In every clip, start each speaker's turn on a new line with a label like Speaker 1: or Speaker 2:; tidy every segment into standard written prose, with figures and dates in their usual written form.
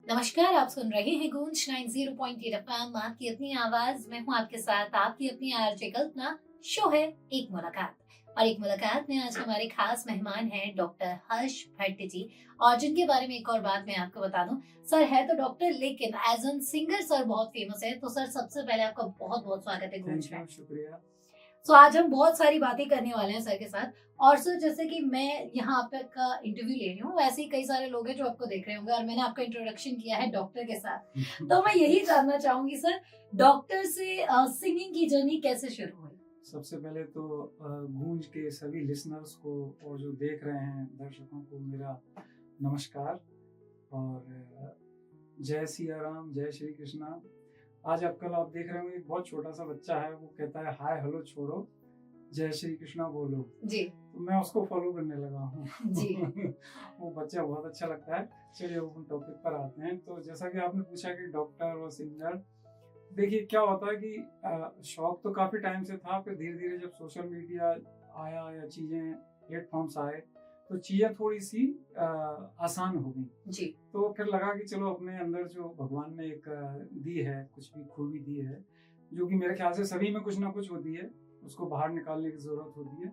Speaker 1: नमस्कार, आप सुन रहे हैं गूंज 90.8 एफएम, आपकी अपनी आवाज। मैं हूं आपके साथ आपकी अपनी आरजे कल्पना। शो है एक मुलाकात, और एक मुलाकात में आज हमारे खास मेहमान हैं डॉक्टर हर्ष भट्ट जी। और जिनके बारे में एक और बात मैं आपको बता दूं, सर है तो डॉक्टर लेकिन एज एन सिंगर सर बहुत फेमस है। तो सर सबसे पहले आपका बहुत बहुत स्वागत है गूंज में।
Speaker 2: शुक्रिया।
Speaker 1: सो आज हम बहुत सारी बातें करने वाले हैं सर के साथ। और सर जैसे कि मैं यहाँ आपका इंटरव्यू ले रही हूँ, वैसे ही कई सारे लोग हैं जो आपको देख रहे होंगे, और मैंने आपका इंट्रोडक्शन किया है डॉक्टर के साथ। तो मैं यही जानना चाहूंगी सर, डॉक्टर से सिंगिंग की जर्नी कैसे शुरू हुई?
Speaker 2: सबसे पहले तो गूंज के सभी लिसनर्स को और जो देख रहे हैं दर्शकों को मेरा नमस्कार और जय सिया राम, जय श्री कृष्णा। आज आजकल आप देख रहे होंगे एक बहुत छोटा सा बच्चा है, वो कहता है हाय हेलो छोड़ो, जय श्री कृष्णा बोलो।
Speaker 1: जी।
Speaker 2: तो मैं उसको फॉलो करने लगा हूँ।
Speaker 1: जी।
Speaker 2: वो बच्चा बहुत अच्छा लगता है। चलिए उन टॉपिक पर आते हैं। तो जैसा कि आपने पूछा कि डॉक्टर और सिंगर, देखिए क्या होता है कि शौक तो काफी टाइम से था, फिर धीरे धीरे जब सोशल मीडिया आया या चीजें प्लेटफॉर्म्स आए तो चीजें थोड़ी सी आसान हो गई।
Speaker 1: जी।
Speaker 2: तो फिर लगा कि चलो अपने अंदर जो भगवान ने एक दी है, कुछ भी खूबी दी है, जो कि मेरे ख्याल से सभी में कुछ ना कुछ होती है, उसको बाहर निकालने की जरूरत होती है।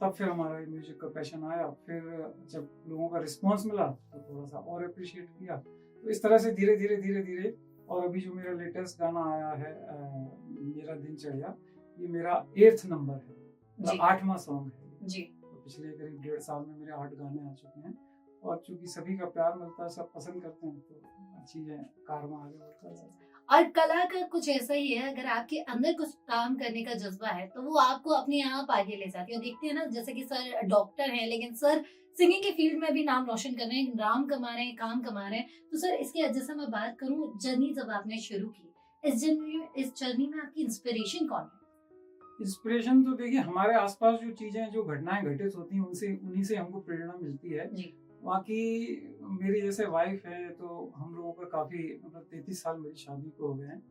Speaker 2: तब फिर हमारा म्यूजिक का पैशन आया। फिर जब लोगों का रिस्पॉन्स मिला तो थोड़ा सा और अप्रिशिएट किया। तो इस तरह से धीरे धीरे धीरे धीरे, और अभी जो मेरा लेटेस्ट गाना आया है मेरा दिनचर्या, ये मेरा 8th नंबर है, मतलब 8वां सॉन्ग है जी। तो पिछले करीब 1.5 साल में मेरे 8 गाने आ चुके हैं, और चूंकि सभी का प्यार मिलता है, सब पसंद करते हैं, तो चीजें कारवां आगे बढ़ता है।
Speaker 1: और कला का कुछ ऐसा ही है, अगर आपके अंदर कुछ काम करने का जज्बा है तो वो आपको अपने आप आगे ले जाती है। देखते हैं ना, जैसे कि सर डॉक्टर हैं लेकिन सर सिंगिंग के फील्ड में भी नाम रोशन कर रहे हैं, नाम कमा रहे हैं, काम कमा रहे हैं। तो सर इसके जैसे मैं बात करूं, जर्नी जब आपने शुरू की, इस जर्नी में आपकी इंस्पिरेशन कौन है?
Speaker 2: इंस्पिरेशन तो देखिए हमारे आसपास जो चीजें, जो घटनाएं घटित होती हैं, उनसे उन्हीं से हमको प्रेरणा मिलती है जी। बाकी मेरी जैसे वाइफ है, तो हम लोगों का काफी, मतलब 33 साल मेरी शादी को हो गए हैं,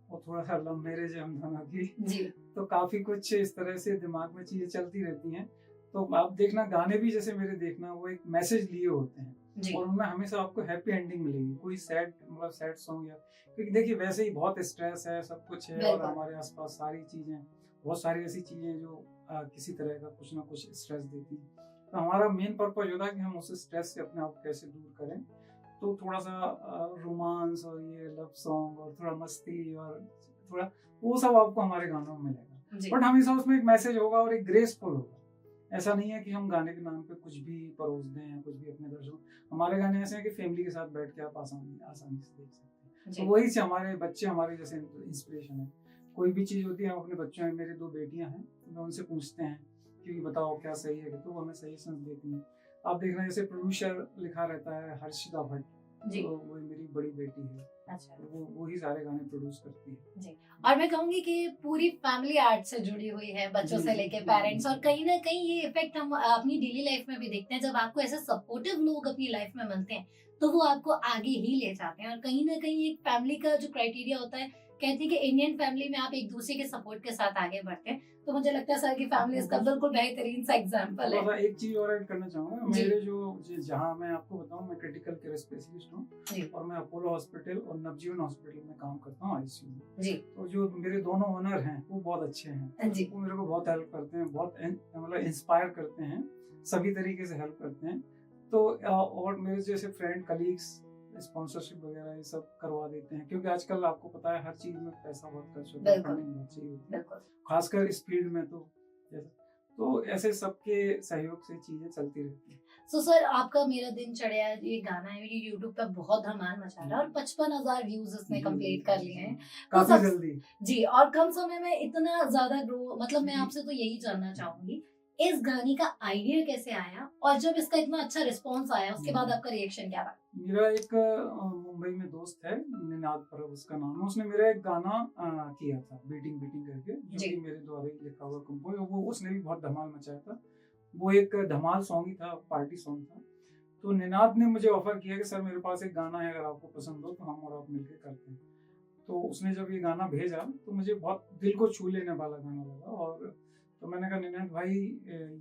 Speaker 2: और थोड़ा सा लव मैरिज है हम दोनों की जी। तो काफी कुछ इस तरह से दिमाग में चीजें चलती रहती हैं। तो आप देखना, गाने भी जैसे मेरे देखना, वो एक मैसेज लिए होते हैं जी। और उनमें हमेशा आपको हैप्पी एंडिंग मिलेगी, कोई सैड, मतलब सैड सॉन्ग, या क्योंकि देखिए वैसे ही बहुत स्ट्रेस है, सब कुछ है, और हमारे आसपास सारी चीजें, बहुत सारी ऐसी चीजें जो किसी तरह का कुछ ना कुछ स्ट्रेस देती है। तो हमारा मेन पर्पज होता है कि हम उस स्ट्रेस से अपने आप कैसे दूर करें। तो थोड़ा सा रोमांस और ये लव सॉन्ग और थोड़ा मस्ती और थोड़ा वो सब आपको हमारे गानों में मिलेगा, बट हमेशा उसमें एक मैसेज होगा और एक ग्रेसफुल होगा। ऐसा नहीं है कि हम गाने के नाम पे कुछ भी परोस दें या कुछ भी अपने दर्शकों। हमारे गाने ऐसे हैं कि फैमिली के साथ बैठ के आप आसानी से देख सकते हैं। तो वही से हमारे बच्चे हमारे जैसे इंस्पिरेशन है। कोई भी चीज होती है, हम अपने बच्चों में, मेरी 2 बेटियां हैं, तो मैं उनसे पूछते हैं कि बताओ क्या सही है, तो हमें सजेशन देती हैं। आप देख रहे हैं जैसे प्रोड्यूसर लिखा रहता है हर्षिता भट्ट, तो वो मेरी बड़ी बेटी है। अच्छा। तो वो ही सारे गाने प्रोड्यूस करती है जी।
Speaker 1: और मैं कहूंगी कि पूरी फैमिली आर्ट से जुड़ी हुई है, बच्चों से लेके पेरेंट्स, और कहीं ना कहीं ये इफेक्ट हम अपनी डेली लाइफ में भी देखते हैं। जब आपको ऐसे सपोर्टिव लोग अपनी लाइफ में मिलते हैं तो वो आपको आगे ही ले जाते हैं। और कहीं ना कहीं एक फैमिली का जो क्राइटेरिया होता है, कहते हैं कि इंडियन फैमिली में आप एक दूसरे के सपोर्ट के साथ आगे बढ़ते हैं। तो मुझे लगता है सर की फैमिली इसका बिल्कुल बेहतरीन सा एग्जांपल है।
Speaker 2: एक चीज और ऐड करना चाहूंगा, मेरे जो जहाँ मैं आपको बताऊं, मैं क्रिटिकल केयर स्पेशलिस्ट हूँ, और मैं अपोलो हॉस्पिटल और नवजीवन हॉस्पिटल में काम करता हूँ, आईसीयू में जी। तो जो मेरे दोनों ओनर हैं वो बहुत अच्छे हैं जी। वो मेरे को बहुत हेल्प करते हैं, बहुत मतलब इंस्पायर करते हैं, सभी तरीके से हेल्प करते हैं। तो और मेरे जैसे फ्रेंड कलीग्स स्पॉन्सरशिप वगैरह ये सब करवा देते हैं, क्योंकि आजकल आपको पता है हर चीज में पैसा बहुत खर्च होता है, फंडिंग बहुत चाहिए होती है, खासकर इस फील्ड में। तो ऐसे सबके सहयोग से चीजें चलती रहती है।
Speaker 1: तो सर आपका मेरा दिनचर्या ये गाना है, ये यूट्यूब पे बहुत धमाल मचा रहा है, और 55,000 व्यूज इसने कंप्लीट कर लिए हैं
Speaker 2: काफी जल्दी
Speaker 1: जी। और कम समय में इतना ज्यादा ग्रो, मतलब मैं आपसे तो यही जानना चाहूंगी, इस गाने का आइडिया कैसे आया, और जब इसका इतना अच्छा रिस्पांस आया उसके बाद आपका रिएक्शन क्या था?
Speaker 2: मेरा एक मुंबई में दोस्त है, निनाद परब उसका नाम है, उसने मेरा एक गाना किया था, बीटिंग बीटिंग करके, जो कि मेरे द्वारा ही लिखा हुआ कंपोज, वो उसने भी बहुत धमाल मचाया था। वो एक धमाल सॉन्ग ही था, पार्टी सॉन्ग था। तो निनाद ने मुझे ऑफर किया कि सर मेरे पास एक गाना है, अगर आपको पसंद हो तो हम और आप मिलकर करते हैं। तो उसने जब ये गाना भेजा तो मुझे बहुत दिल को छू लेने वाला गाना लगा, और तो मैंने कहा निनाद भाई,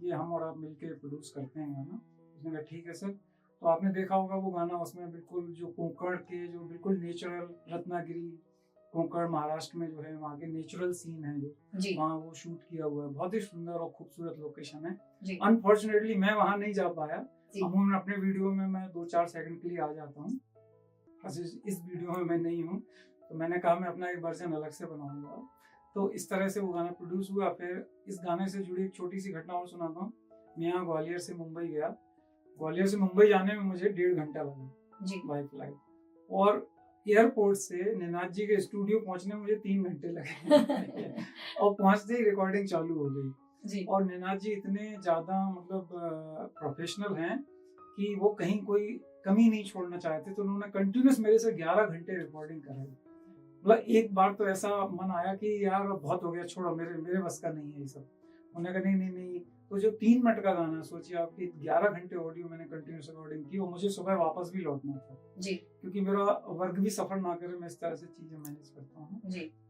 Speaker 2: ये हम और आप मिलके प्रोड्यूस करते हैं गाना। उसने कहा ठीक है सर। तो आपने देखा होगा वो गाना, उसमें बिल्कुल जो कोंकण के जो बिल्कुल नेचुरल, रत्नागिरी कोंकण महाराष्ट्र में जो है वहाँ के नेचुरल सीन है जो वहाँ वो शूट किया हुआ है, बहुत ही सुंदर और खूबसूरत लोकेशन है। अनफॉर्चुनेटली मैं वहाँ नहीं जा पाया। अमूमन अपने वीडियो में मैं 2-4 सेकंड के लिए आ जाता हूँ, इस वीडियो में मैं नहीं हूँ, तो मैंने कहा मैं अपना एक वर्जन अलग से बनाऊंगा। तो इस तरह से वो गाना प्रोड्यूस हुआ। फिर इस गाने से जुड़ी एक छोटी सी घटना और सुनाता हूँ। मैं यहाँ ग्वालियर से मुंबई गया, ग्वालियर से मुंबई जाने में मुझे 1.5 घंटा लगा बाई फ्लाइट, और एयरपोर्ट से निनाद जी के स्टूडियो पहुंचने में मुझे 3 घंटे लगे और पहुंचते ही रिकॉर्डिंग चालू हो गई। और निनाद जी इतने ज्यादा मतलब प्रोफेशनल हैं कि वो कहीं कोई कमी नहीं छोड़ना चाहते, तो उन्होंने कंटिन्यूस मेरे से 11 घंटे रिकॉर्डिंग कराई। मतलब एक बार तो ऐसा मन आया कि यार बहुत हो गया, छोड़ो, मेरे बस का नहीं है ये सब। उन्होंने कहा नहीं। तो जो 3 मिनट का गाना, सोचिए आपकी 11 घंटे ऑडियो मैंने कंटिन्यूस रिकॉर्डिंग की, और मुझे सुबह वापस भी लौटना था क्योंकि मेरा वर्क भी सफर ना करे, मैं इस तरह से चीजें मैनेज करता हूँ।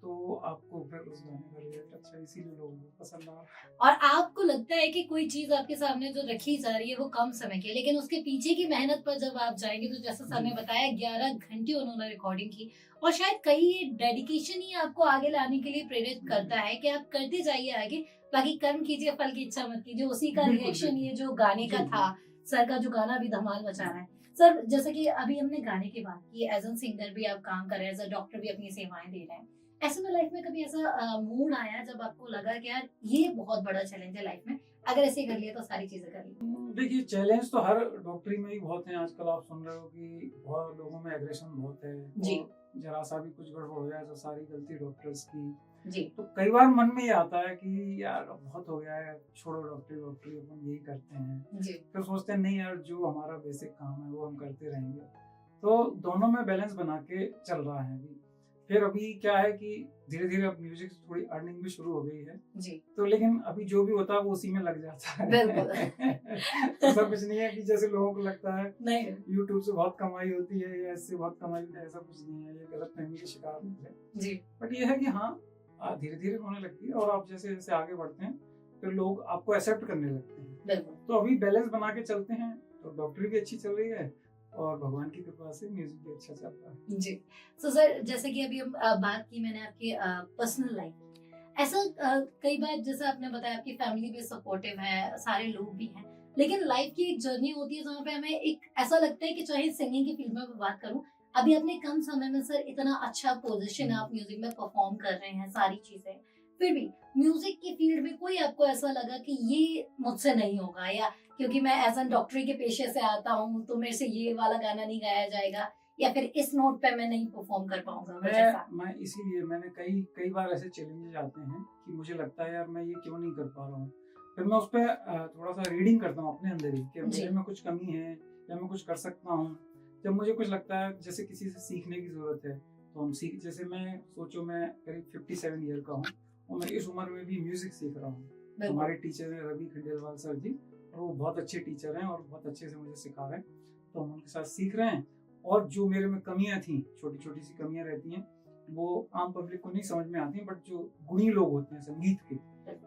Speaker 2: तो आपको फिर उस गाने का रिजल्ट अच्छा, इसीलिए लोगों को पसंद आया।
Speaker 1: और आपको लगता है कि कोई चीज आपके सामने जो रखी जा रही है वो कम समय की, लेकिन उसके पीछे की मेहनत पर जब आप जाएंगे तो जैसा सर ने बताया 11 घंटे उन्होंने रिकॉर्डिंग की, और शायद कहीं ये डेडिकेशन ही आपको आगे लाने के लिए प्रेरित करता है कि आप करते जाइए आगे, बाकी कर्म कीजिए फल की इच्छा मत कीजिए। उसी का रिएक्शन ये जो गाने का था, सर का जो गाना भी धमाल मचा रहा है। सर जैसे कि अभी हमने गाने की बात की, एज एन सिंगर भी आप काम कर रहे हैं, एज अ डॉक्टर भी अपनी सेवाएं दे रहे हैं, ऐसे में लाइफ में कभी ऐसा मूड आया जब आपको लगा कि यार ये बहुत बड़ा चैलेंज है लाइफ में, अगर ऐसे कर लिया तो सारी चीजें कर ली?
Speaker 2: देखिए, चैलेंज तो हर डॉक्टरी में ही बहुत है। आजकल आप सुन रहे हो कि बहुत लोगों में एग्रेशन बहुत है, जरा सा भी कुछ गड़बड़ हो जाए तो सारी गलती डॉक्टर्स की। तो कई बार मन में ये आता है कि यार बहुत हो गया है, छोड़ो डॉक्टरी अपन यही करते हैं। फिर सोचते हैं नहीं यार, जो हमारा बेसिक काम है वो हम करते रहेंगे। तो दोनों में बैलेंस बना के चल रहा है अभी। फिर अभी क्या है कि धीरे धीरे अब म्यूजिक से थोड़ी अर्निंग भी शुरू हो गई है तो लेकिन अभी जो भी होता है वो उसी में लग जाता है। ऐसा कुछ नहीं है कि जैसे लोगों को लगता है यूट्यूब से बहुत कमाई होती है या इससे बहुत कमाई होती है, ऐसा कुछ नहीं है। ये गलत फहमी के शिकार होते हैं। बट ये है कि हाँ, धीरे धीरे होने लगती है, और आप जैसे जैसे आगे बढ़ते हैं फिर लोग आपको एक्सेप्ट करने लगते हैं। तो अभी बैलेंस बना के चलते हैं, तो डॉक्टरी भी अच्छी चल रही है और भगवान की कृपा से म्यूजिक भी अच्छा चल रहा है जी।
Speaker 1: तो सर जैसे कि अभी हम बात की मैंने आपकी पर्सनल लाइफ, ऐसा कई बार जैसे आपने बताया आपकी फैमिली भी सपोर्टिव है, सारे लोग भी हैं, लेकिन लाइफ की एक जर्नी होती है जहाँ पे हमें एक ऐसा लगता है कि चाहे सिंगिंग की फील्ड में बात करूं, अभी अपने कम समय में सर इतना अच्छा पोजीशन आप म्यूजिक में परफॉर्म कर रहे हैं, सारी चीजें, फिर भी म्यूजिक की फील्ड में कोई आपको ऐसा लगा कि ये मुझसे नहीं होगा, या क्योंकि मैं एज एन डॉक्टरी के पेशे से आता हूँ तो मेरे से ये वाला गाना नहीं गाया जाएगा, या फिर इस नोट पे मैं नहीं परफॉर्म कर पाऊंगा?
Speaker 2: मैं इसीलिए मैंने कई बार ऐसे चैलेंजेस आते हैं कि मुझे लगता है यार मैं ये क्यों नहीं कर पा रहा हूँ। फिर मैं उस पर थोड़ा सा रीडिंग करता हूँ अपने अंदर ही कि मेरे में कुछ कमी है या मैं कुछ कर सकता हूँ। जब मुझे कुछ लगता है जैसे किसी से सीखने की जरूरत है तो हम सीख, जैसे मैं सोचो मैं करीब 57 ईयर का हूँ और मैं इस उम्र में भी म्यूजिक सीख रहा हूँ। हमारे टीचर है रवि खंडेलवाल सर जी, और वो बहुत अच्छे टीचर हैं और बहुत अच्छे से मुझे सिखा रहे हैं, तो हम उनके साथ सीख रहे हैं। और जो मेरे में कमियां थी, छोटी छोटी सी कमियां रहती हैं, वो आम पब्लिक को नहीं समझ में आती हैं, बट जो गुणी लोग होते हैं संगीत के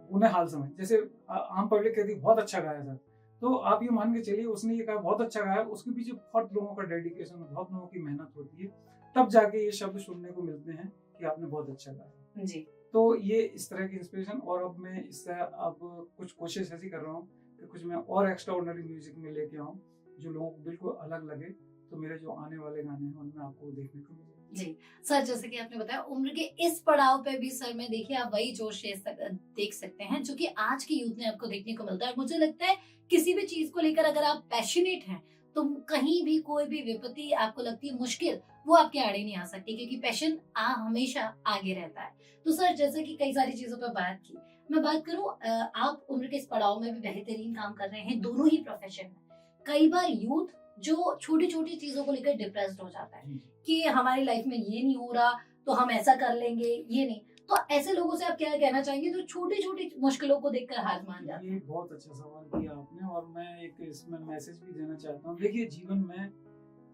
Speaker 2: उन्हें हाल समझ, जैसे आम पब्लिक कहती है बहुत अच्छा गाया सर, तो आप ये मान के चलिए उसने ये कहा बहुत अच्छा गाया, उसके पीछे बहुत लोगों का डेडिकेशन, बहुत लोगों की मेहनत होती है, तब जाके ये शब्द सुनने को मिलते हैं कि आपने बहुत अच्छा गाया जी। तो ये इस तरह की इंस्पिरेशन, और अब मैं इससे अब कुछ कोशिश ऐसी कर रहा हूँ कि कुछ मैं और एक्स्ट्रा ऑर्डिनरी म्यूजिक में लेके आऊँ जो लोगों को बिल्कुल अलग लगे, तो मेरे जो आने वाले गाने हैं उनमें आपको देखने को मिले
Speaker 1: जी। सर जैसे कि आपने बताया उम्र के इस पड़ाव पे भी सर में देखिए आप वही जोश देख सकते हैं जो कि आज के यूथ में आपको देखने को मिलता है। मुझे लगता है किसी भी चीज को लेकर अगर आप पैशनेट हैं तो कहीं भी कोई भी विपत्ति आपको लगती है मुश्किल, वो आपके आड़े नहीं आ सकती, क्योंकि पैशन हमेशा आगे रहता है। तो सर जैसे कि कई सारी चीजों पर बात की, मैं बात करूं आप उम्र के इस पड़ाव में भी बेहतरीन काम कर रहे हैं, दोनों ही प्रोफेशन में। कई बार यूथ जो छोटी छोटी चीजों को लेकर डिप्रेस्ड हो जाता है कि हमारी लाइफ में ये नहीं हो रहा तो हम ऐसा कर लेंगे, ये नहीं, तो ऐसे लोगों से आप क्या कहना चाहेंगे जो छोटी छोटी मुश्किलों को देखकर हार मान जाते हैं?
Speaker 2: ये बहुत अच्छा सवाल किया आपने, और मैं एक इसमें मैसेज भी देना चाहता हूँ। देखिए, जीवन में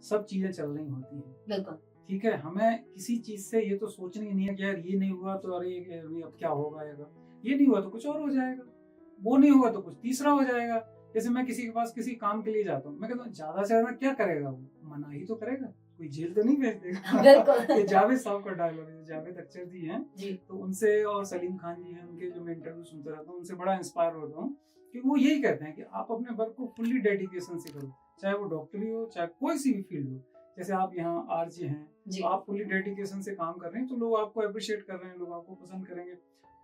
Speaker 2: सब चीजें चल रही होती हैं,
Speaker 1: बिल्कुल
Speaker 2: ठीक है। हमें किसी चीज से ये तो सोचना ही नहीं है कि यार ये नहीं हुआ तो अरे अब क्या होगा, ये नहीं हुआ तो कुछ और हो जाएगा, वो नहीं हुआ तो कुछ तीसरा हो जाएगा। जैसे मैं किसी के पास किसी काम के लिए जाता हूँ, मैं कहता हूँ ज्यादा से ज्यादा क्या करेगा, वो मना ही तो करेगा, कोई जेल तो नहीं भेज देगा।
Speaker 1: बिल्कुल।
Speaker 2: ये जावेद साहब का डायलॉग है, जावेद अख्तर जी हैं
Speaker 1: जी।
Speaker 2: तो उनसे, और सलीम खान जी हैं, उनके जो मैं इंटरव्यू सुनता रहता हूँ, उनसे बड़ा इंस्पायर होता हूँ कि वो यही कहते हैं कि आप अपने वर्क को फुल्ली डेडिकेशन से करो, चाहे वो डॉक्टरी हो, चाहे कोई सी भी फील्ड हो। जैसे आप यहाँ आरजे हैं, तो आप फुल्ली डेडिकेशन से काम कर रहे हैं, तो लोग आपको अप्रिशिएट कर रहे हैं, लोग आपको पसंद करेंगे।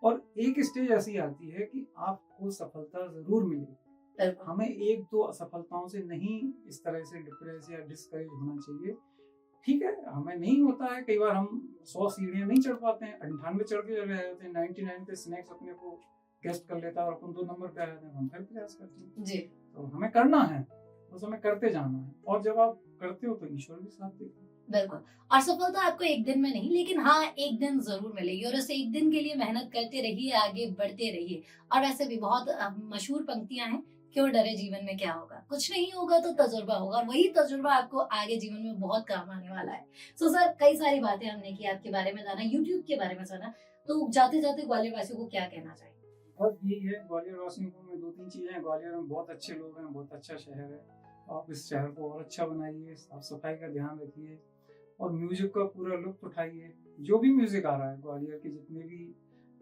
Speaker 2: और एक स्टेज ऐसी आती है कि आपको सफलता जरूर मिलेगी। हमें एक दो असफलताओं से नहीं इस तरह से डिप्रेस या डिस्करेज होना चाहिए। ठीक है, हमें नहीं होता है, कई बार हम 100 सीढ़ियां नहीं चढ़ पाते हैं, 98 चढ़ के चले जाते हैं, 99 पे स्नैक्स अपने को गेस्ट कर लेता है और अपन 2 नंबर पे आ जाते हैं, हम फिर प्रयास करते हैं जी। तो हमें करना है, बस हमें करते जाना है, और जब आप करते हो तो ईश्वर भी साथ देता है।
Speaker 1: बिल्कुल। और सफलता आपको एक दिन में नहीं, लेकिन हाँ एक दिन जरूर मिलेगी, और उस एक दिन के लिए मेहनत करते रहिए, आगे बढ़ते रहिए। और वैसे भी बहुत मशहूर पंक्तियां हैं, क्यों डरे जीवन में क्या होगा, कुछ नहीं होगा तो तजुर्बा होगा, और वही तजुर्बा आपको आगे जीवन में बहुत काम आने वाला है। सो सर, कई सारी बातें हमने की, आपके बारे में जाना, यूट्यूब के बारे में जाना, तो जाते जाते ग्वालियर वासियों को क्या कहना चाहिए?
Speaker 2: बस यही है, ग्वालियर वासियों को मैं 2-3 चीजें हैं। ग्वालियर में बहुत अच्छे लोग हैं, बहुत अच्छा शहर है, आप इस शहर को और अच्छा बनाइए, साफ सफाई का ध्यान रखिए, और म्यूजिक का पूरा लुत्फ उठाइए। जो भी म्यूजिक आ रहा है, ग्वालियर की जितने भी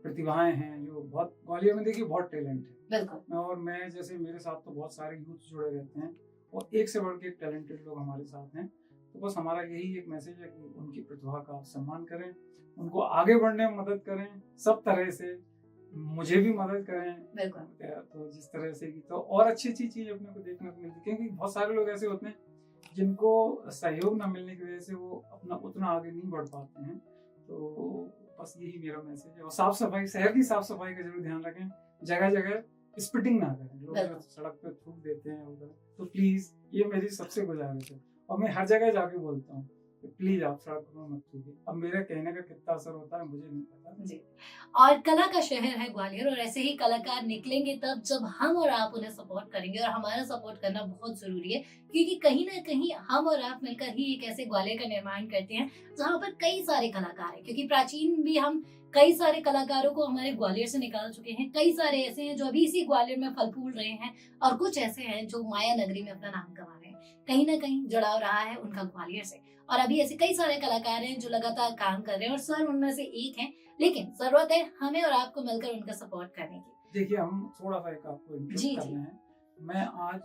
Speaker 2: प्रतिभाएं हैं, जो बहुत ग्वालियर में देखिए बहुत टैलेंट है। बिल्कुल। और मैं जैसे, मेरे साथ तो बहुत सारे यूथ जुड़े रहते हैं, और एक से बढ़ के एक टैलेंटेड लोग हमारे साथ हैं। तो बस हमारा यही एक मैसेज है कि उनकी प्रतिभा का आप सम्मान करें, उनको आगे बढ़ने में मदद करें सब तरह से, मुझे भी मदद करें। तो जिस तरह से की तो और अच्छी अच्छी चीज अपने को देखने को मिलती है, क्योंकि बहुत सारे लोग ऐसे होते हैं जिनको सहयोग न मिलने की वजह से वो अपना उतना आगे नहीं बढ़ पाते हैं। तो बस यही मेरा मैसेज है। और साफ सफाई, शहर की साफ सफाई का जरूर ध्यान रखें, जगह जगह स्पिटिंग ना करें, लोग जो सड़क पे थूक देते हैं उधर, तो प्लीज ये मेरी सबसे गुजारिश है, और मैं हर जगह जाके बोलता हूँ प्लीज आप सड़क पर मत थूकिए। अब मेरे कहने का कितना असर होता है मुझे नहीं पता जी।
Speaker 1: और कला का शहर है ग्वालियर, और ऐसे ही कलाकार निकलेंगे तब जब हम और आप उन्हें सपोर्ट करेंगे, और हमारा सपोर्ट करना बहुत जरूरी है, क्योंकि कहीं ना कहीं हम और आप मिलकर ही एक ऐसे ग्वालियर का निर्माण करते हैं जहाँ पर कई सारे कलाकार हैं। क्योंकि प्राचीन भी हम कई सारे कलाकारों को हमारे ग्वालियर से निकाल चुके हैं, कई सारे ऐसे हैं जो अभी इसी ग्वालियर में फल फूल रहे हैं, और कुछ ऐसे हैं जो माया नगरी में अपना नाम कमा रहे हैं। कहीं ना कहीं जुड़ाव रहा है उनका ग्वालियर से, और अभी ऐसे कई सारे कलाकार हैं जो लगातार काम कर रहे हैं, और सर उनमें से एक हैं। लेकिन जरूरत है हमें और आपको मिलकर उनका सपोर्ट करने की।
Speaker 2: देखिए, हम थोड़ा सा एक आपको इंट्रोड्यूस कर रहे हैं। मैं आज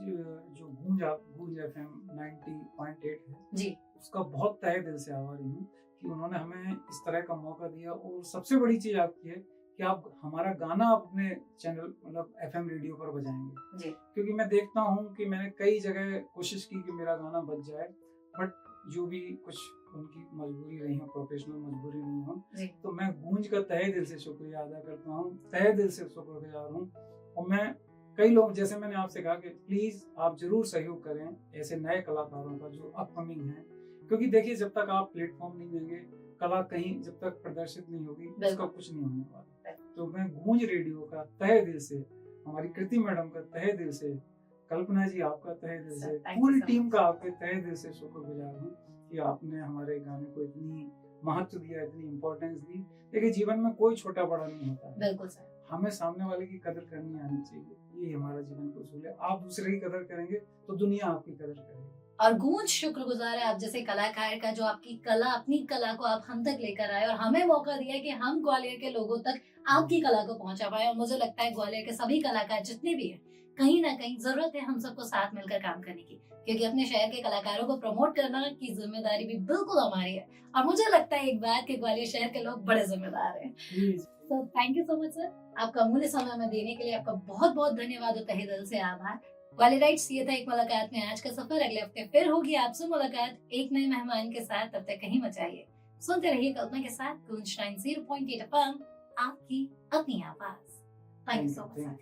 Speaker 2: जो गूंज FM 90.8 है जी, उसका बहुत तहे दिल से आभारी हूँ कि उन्होंने हमें इस तरह का मौका दिया। और सबसे बड़ी चीज आपकी है कि आप हमारा गाना अपने चैनल मतलब FM रेडियो पर बजाएंगे जी। क्योंकि मैं देखता हूँ कि मैंने कई जगह कोशिश की कि मेरा गाना बज जाए, बट जो भी कुछ उनकी मजबूरी रही हो, प्रोफेशनल मजबूरी नहीं हो, तो मैं गूंज का तहे दिल से शुक्रिया अदा करता हूँ, तहे दिल से शुक्रगुजार हूँ। और मैं कई लोग, जैसे मैंने आपसे कहा कि प्लीज आप जरूर सहयोग करें ऐसे नए कलाकारों का जो अपकमिंग है, क्योंकि देखिए जब तक आप प्लेटफॉर्म नहीं देंगे, कला कहीं जब तक प्रदर्शित नहीं होगी, उसका कुछ नहीं होने वाला। तो मैं गूंज रेडियो का तहे दिल से, हमारी कृति मैडम का तहे दिल से, कल्पना जी आपका तहे दिल से, पूरी टीम का आपके तहे दिल से शुक्रगुजार हूँ कि आपने हमारे गाने को इतनी महत्व दिया, इतनी इम्पोर्टेंस दी। देखिए जीवन में कोई छोटा बड़ा नहीं होता है, बिल्कुल सर, हमें सामने वाले की कदर करनी आनी चाहिए, ये हमारा जीवन का उसूल है। आप दूसरे की कदर करेंगे तो दुनिया आपकी कदर करेगी। और गूंज शुक्रगुजार है आप जैसे कलाकार का, जो आपकी कला, अपनी कला को आप हम तक लेकर आए और हमें मौका दिया कि हम ग्वालियर के लोगों तक आपकी कला को पहुंचा पाए। और मुझे लगता है ग्वालियर के सभी कलाकार जितने भी हैं, कहीं ना कहीं जरूरत है हम सबको साथ मिलकर काम करने की, क्योंकि अपने शहर के कलाकारों को प्रमोट करना की जिम्मेदारी भी बिल्कुल हमारी है। और मुझे लगता है एक बात कि ग्वालियर शहर के लोग बड़े जिम्मेदार हैं। तो thank you so much sir, आपका अमूल्य समय हमें देने के लिए आपका बहुत बहुत धन्यवाद और तहे दिल से आभार। ग्वालियराइट्स, ये था एक मुलाकात में आज का सफर। अगले हफ्ते फिर होगी आपसे मुलाकात एक नए मेहमान के साथ। तब तक कहीं मत जाइए, सुनते रहिए कल्पना के साथ गूंज 90.8 FM, आपकी अपनी आवाज। Thank you so much.